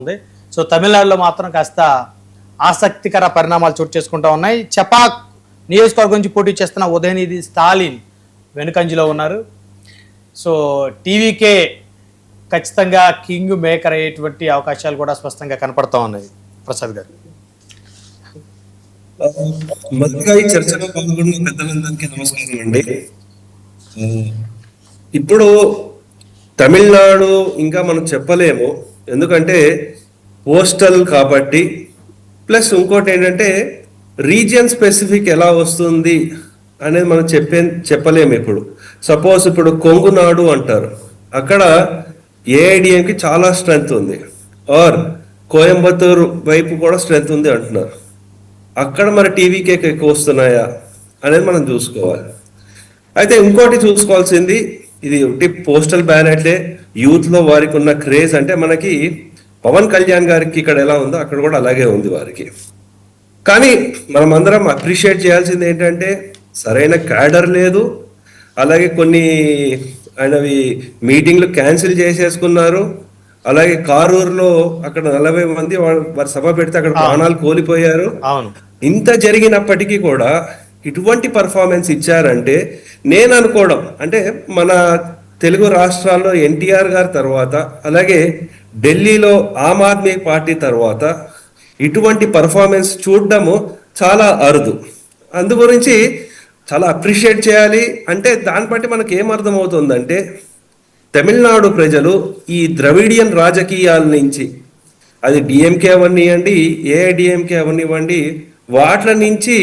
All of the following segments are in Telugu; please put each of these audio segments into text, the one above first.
ఉంది. సో తమిళనాడులో మాత్రం కాస్త ఆసక్తికర పరిణామాలు చోటు చేసుకుంటా ఉన్నాయి. చపాక్ నియోజకవర్గం నుంచి పోటీ చేస్తున్న ఉదయనిధి స్టాలిన్ వెనుకంజలో ఉన్నారు. సో టీవీకే ఖచ్చితంగా కింగ్ మేకర్ అయ్యేటువంటి అవకాశాలు కూడా స్పష్టంగా కనపడతా ఉన్నాయి. ప్రసాద్ గారు, మొదటిగా ఈ చర్చలో పాల్గొన్న పెద్దలందరికీ నమస్కారం అండి. ఇప్పుడు తమిళనాడు ఇంకా మనం చెప్పలేము, ఎందుకంటే పోస్టల్ కాబట్టి. ప్లస్ ఇంకోటి ఏంటంటే రీజియన్ స్పెసిఫిక్ ఎలా వస్తుంది అనేది మనం చెప్పలేము. ఇప్పుడు సపోజ్ ఇప్పుడు కొంగునాడు అంటారు, అక్కడ ఏఐడిఎంకి చాలా స్ట్రెంగ్త్ ఉంది, ఆర్ కోయంబత్తూరు వైపు కూడా స్ట్రెంగ్త్ ఉంది అంటున్నారు. అక్కడ మరి టీవీకే ఎక్కువ వస్తున్నాయా అనేది మనం చూసుకోవాలి. అయితే ఇంకోటి చూసుకోవాల్సింది, ఇది ఒకటి పోస్టల్ బ్యాలెట్లే యూత్ లో వారికి ఉన్న క్రేజ్. అంటే మనకి పవన్ కళ్యాణ్ గారికి ఇక్కడ ఎలా ఉందో అక్కడ కూడా అలాగే ఉంది వారికి. కానీ మనం అందరం అప్రిషియేట్ చేయాల్సింది ఏంటంటే సరైన క్యాడర్ లేదు. అలాగే కొన్ని ఆయనవి మీటింగ్లు క్యాన్సిల్ చేసేసుకున్నారు. అలాగే కారూరులో అక్కడ 40 మంది వారి సభ పెడితే అక్కడ ప్రాణాలు కోల్పోయారు. ఇంత జరిగినప్పటికీ కూడా ఇటువంటి పర్ఫార్మెన్స్ ఇచ్చారంటే నేను అనుకోవడం, అంటే మన తెలుగు రాష్ట్రాల్లో ఎన్టీఆర్ గారి తర్వాత, అలాగే ఢిల్లీలో ఆమ్ ఆద్మీ పార్టీ తర్వాత ఇటువంటి పర్ఫార్మెన్స్ చూడడము చాలా అరుదు. అందు గురించి చాలా అప్రిషియేట్ చేయాలి. అంటే దాన్ని బట్టి మనకు ఏమర్థమవుతుందంటే తమిళనాడు ప్రజలు ఈ ద్రవిడియన్ రాజకీయాల నుంచి, అది డిఎంకే అవనివ్వండి, ఏఐడిఎంకే అవనివ్వండి, వాటి నుంచి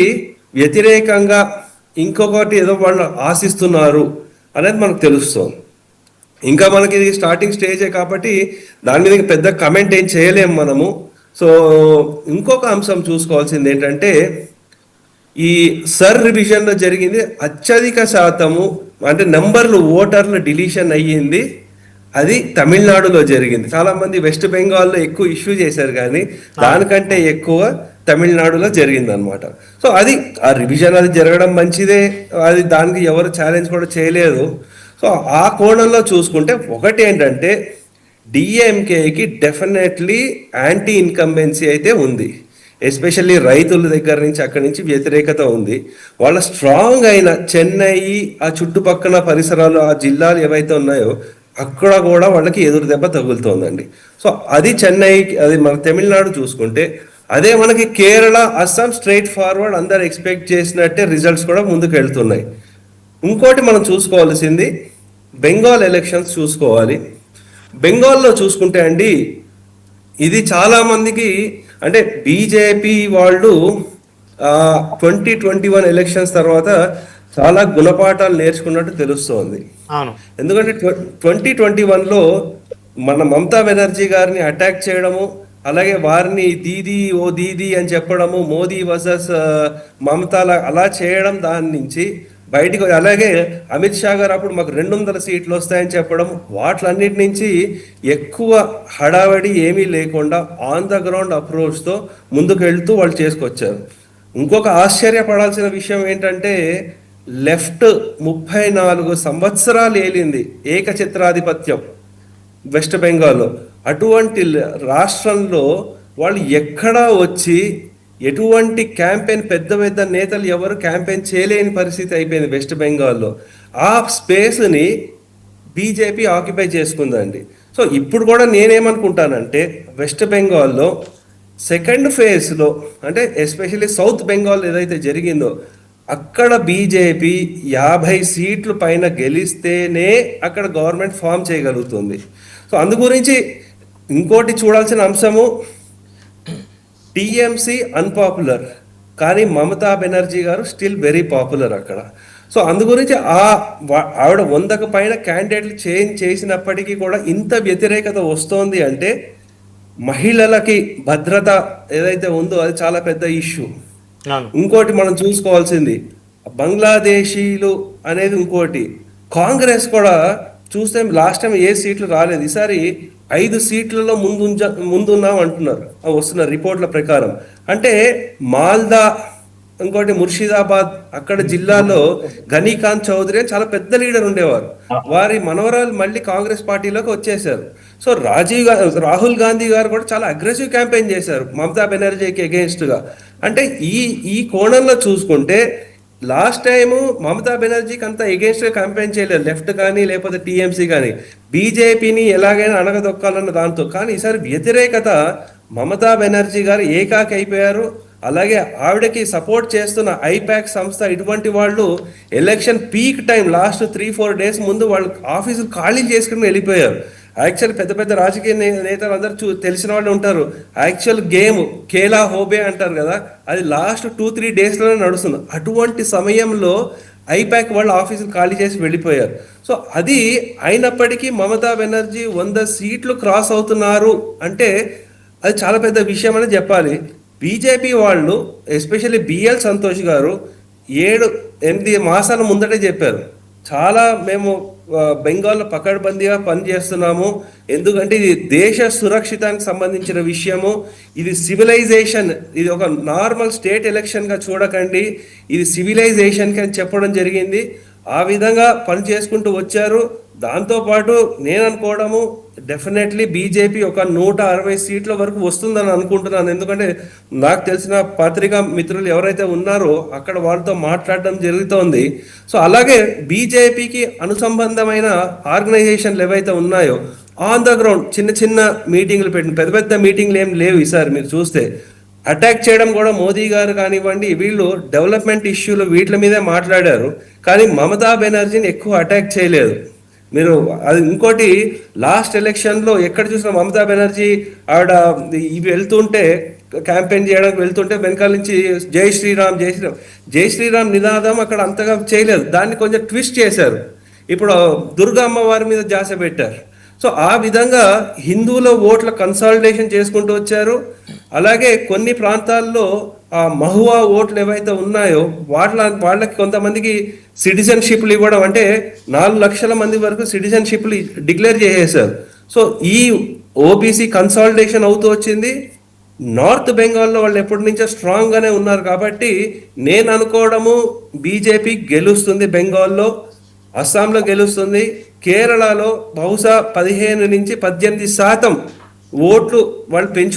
వ్యతిరేకంగా ఇంకొకటి ఏదో వాళ్ళు ఆశిస్తున్నారు అనేది మనకు తెలుస్తుంది. ఇంకా మనకి ఇది స్టార్టింగ్ స్టేజే కాబట్టి దాని మీద పెద్ద కమెంట్ ఏం చేయలేము మనము. సో ఇంకొక అంశం చూసుకోవాల్సింది ఏంటంటే ఈ సర్ రివిజన్లో జరిగింది అత్యధిక శాతము, అంటే నంబర్లు ఓటర్లు డిలీషన్ అయ్యింది అది తమిళనాడులో జరిగింది. చాలా మంది వెస్ట్ బెంగాల్లో ఎక్కువ ఇష్యూ చేశారు, కానీ దానికంటే ఎక్కువ తమిళనాడులో జరిగింది అనమాట. సో అది ఆ రివిజన్ అది జరగడం మంచిదే, అది దానికి ఎవరు ఛాలెంజ్ కూడా చేయలేదు. సో ఆ కోణంలో చూసుకుంటే ఒకటి ఏంటంటే డిఎంకేకి డెఫినెట్లీ యాంటీ ఇన్కంబెన్సీ అయితే ఉంది. ఎస్పెషల్లీ రైతుల దగ్గర నుంచి అక్కడి నుంచి వ్యతిరేకత ఉంది. వాళ్ళ స్ట్రాంగ్ అయిన చెన్నై, ఆ చుట్టుపక్కల పరిసరాలు, ఆ జిల్లాలు ఏవైతే ఉన్నాయో అక్కడ కూడా వాళ్ళకి ఎదురు దెబ్బ తగులుతోందండి. సో అది చెన్నై, అది మన తమిళనాడు చూసుకుంటే, అదే మనకి కేరళ, అస్సాం స్ట్రైట్ ఫార్వర్డ్ అందరు ఎక్స్పెక్ట్ చేసినట్టే రిజల్ట్స్ కూడా ముందుకు వెళ్తున్నాయి. ఇంకోటి మనం చూసుకోవాల్సింది బెంగాల్ ఎలక్షన్స్ చూసుకోవాలి. బెంగాల్లో చూసుకుంటే అండి, ఇది చాలా మందికి, అంటే బీజేపీ వాళ్ళు 2021 ఎలక్షన్స్ తర్వాత చాలా గుణపాఠాలు నేర్చుకున్నట్టు తెలుస్తోంది. ఎందుకంటే 2021లో మన మమతా బెనర్జీ గారిని అటాక్ చేయడము, అలాగే వారిని దీదీ ఓ దీదీ అని చెప్పడము, మోదీ వర్సెస్ మమతా అలా చేయడం, దాని నుంచి బయటికి, అలాగే అమిత్ షా గారు అప్పుడు మాకు 200 సీట్లు వస్తాయని చెప్పడం, వాటిలన్నిటి నుంచి ఎక్కువ హడావడి ఏమీ లేకుండా ఆన్ ద గ్రౌండ్ అప్రోచ్తో ముందుకు వెళ్తూ వాళ్ళు చేసుకొచ్చారు. ఇంకొక ఆశ్చర్యపడాల్సిన విషయం ఏంటంటే లెఫ్ట్ 34 సంవత్సరాలు ఏలింది ఏకఛత్రాధిపత్యం వెస్ట్ బెంగాల్లో. అటువంటి రాష్ట్రంలో వాళ్ళు ఎక్కడా వచ్చి ఎటువంటి క్యాంపెయిన్, పెద్ద పెద్ద నేతలు ఎవరు క్యాంపెయిన్ చేయలేని పరిస్థితి అయిపోయింది వెస్ట్ బెంగాల్లో. ఆ స్పేస్ని బీజేపీ ఆక్యుపై చేసుకుందండి. సో ఇప్పుడు కూడా నేనేమనుకుంటానంటే వెస్ట్ బెంగాల్లో సెకండ్ ఫేజ్లో, అంటే ఎస్పెషల్లీ సౌత్ బెంగాల్ ఏదైతే జరిగిందో అక్కడ బీజేపీ 50 సీట్లు పైన గెలిస్తేనే అక్కడ గవర్నమెంట్ ఫామ్ చేయగలుగుతుంది. సో అందు గురించి ఇంకోటి చూడాల్సిన అంశము, టీఎంసీ అన్పాపులర్, కానీ మమతా బెనర్జీ గారు స్టిల్ వెరీ పాపులర్ అక్కడ. సో అందు గురించి ఆవిడ 100కు పైన క్యాండిడేట్లు చేంజ్ చేసినప్పటికీ కూడా ఇంత వ్యతిరేకత వస్తోంది అంటే మహిళలకి భద్రత ఏదైతే ఉందో అది చాలా పెద్ద ఇష్యూ. ఇంకోటి మనం చూసుకోవాల్సింది బంగ్లాదేశీలు అనేది ఇంకోటి. కాంగ్రెస్ కూడా చూస్తే లాస్ట్ టైం ఏ సీట్లు రాలేదు, ఈసారి 5 సీట్లలో ముందున్నాం అంటున్నారు వస్తున్న రిపోర్ట్ల ప్రకారం. అంటే మాల్దా, ఇంకోటి ముర్షిదాబాద్, అక్కడ జిల్లాలో ఘనీకాంత్ చౌదరి చాలా పెద్ద లీడర్ ఉండేవారు, వారి మనవరాలు మళ్ళీ కాంగ్రెస్ పార్టీలోకి వచ్చేసారు. సో రాహుల్ గాంధీ గారు కూడా చాలా అగ్రెసివ్ క్యాంపెయిన్ చేశారు మమతా బెనర్జీకి against గా. అంటే ఈ కోణంలో చూసుకుంటే లాస్ట్ టైం మమతా బెనర్జీకి అంత against గా క్యాంపెయిన్ చేయలేదు, లెఫ్ట్ కానీ లేకపోతే టీఎంసీ కానీ, బీజేపీని ఎలాగైనా అణగదొక్కాలన్న దాంతో. కానీ ఈసారి వ్యతిరేకత, మమతా బెనర్జీ గారు ఏకాకి అయిపోయారు. అలాగే ఆవిడకి సపోర్ట్ చేస్తున్న ఐపాక్ సంస్థ ఇటువంటి వాళ్ళు election peak time last 3-4 days ముందు వాళ్ళు ఆఫీసులు ఖాళీ చేసుకుని వెళ్ళిపోయారు. యాక్చువల్ పెద్ద పెద్ద రాజకీయ నేతలు అందరూ తెలిసిన వాళ్ళు ఉంటారు. యాక్చువల్ గేమ్ కేలా హోబే అంటారు కదా, అది లాస్ట్ 2-3 డేస్లోనే నడుస్తుంది. అటువంటి సమయంలో ఐపాక్ వాళ్ళు ఆఫీసులు ఖాళీ చేసి వెళ్ళిపోయారు. సో అది అయినప్పటికీ మమతా బెనర్జీ 100 సీట్లు క్రాస్ అవుతున్నారు అంటే అది చాలా పెద్ద విషయం అని చెప్పాలి. బీజేపీ వాళ్ళు ఎస్పెషల్లీ బిఎల్ సంతోష్ గారు 7-8 మాసాల ముందటే చెప్పారు, చాలా మేము బెంగాల్లో పకడ్బందీగా పనిచేస్తున్నాము, ఎందుకంటే ఇది దేశ సురక్షితానికి సంబంధించిన విషయము, ఇది సివిలైజేషన్, ఇది ఒక నార్మల్ స్టేట్ ఎలక్షన్గా చూడకండి, ఇది సివిలైజేషన్కి అని చెప్పడం జరిగింది. ఆ విధంగా పని చేసుకుంటూ వచ్చారు. దాంతోపాటు నేను అనుకోవడము డెఫినెట్లీ బీజేపీ ఒక 160 సీట్ల వరకు వస్తుందని అనుకుంటున్నాను. ఎందుకంటే నాకు తెలిసిన పత్రికా మిత్రులు ఎవరైతే ఉన్నారో అక్కడ వాళ్ళతో మాట్లాడడం జరుగుతోంది. సో అలాగే బీజేపీకి అనుసంబంధమైన ఆర్గనైజేషన్లు ఏవైతే ఉన్నాయో ఆన్ ద గ్రౌండ్ చిన్న చిన్న మీటింగ్లు పెట్టిన, పెద్ద పెద్ద మీటింగ్లు ఏం లేవు ఈసారి. మీరు చూస్తే అటాక్ చేయడం కూడా మోదీ గారు కానివ్వండి, వీళ్ళు డెవలప్మెంట్ ఇష్యూలు వీటి మీదే మాట్లాడారు, కానీ మమతా బెనర్జీని ఎక్కువ అటాక్ చేయలేదు. మీరు అది ఇంకోటి, లాస్ట్ ఎలక్షన్లో ఎక్కడ చూసినా మమతా బెనర్జీ ఆవిడ ఇవి వెళ్తుంటే క్యాంపెయిన్ చేయడానికి వెళ్తుంటే వెనకాల నుంచి జై శ్రీరామ్ జై శ్రీరామ్ జై శ్రీరామ్ నినాదం అక్కడ అంతగా చేయలేదు, దాన్ని కొంచెం ట్విస్ట్ చేశారు. ఇప్పుడు దుర్గా అమ్మవారి మీద ధ్యాస పెట్టారు. సో ఆ విధంగా హిందువుల ఓట్ల కన్సాలిడేషన్ చేసుకుంటూ వచ్చారు. అలాగే కొన్ని ప్రాంతాల్లో ఆ మహువా ఓట్లు ఏవైతే ఉన్నాయో వాళ్ళకి కొంతమందికి సిటిజన్షిప్లు ఇవ్వడం, అంటే 4 లక్షల మంది వరకు సిటిజన్షిప్లు డిక్లేర్ చేసేసారు. సో ఈ ఓబీసీ కన్సాలిడేషన్ అవుతూ వచ్చింది. నార్త్ బెంగాల్లో వాళ్ళు ఎప్పటి నుంచో స్ట్రాంగ్గానే ఉన్నారు కాబట్టి నేను అనుకోవడము బీజేపీ గెలుస్తుంది, బెంగాల్లో, అస్సాంలో గెలుస్తుంది, కేరళలో బహుశా 15 నుంచి 18% ఓట్లు వాళ్ళు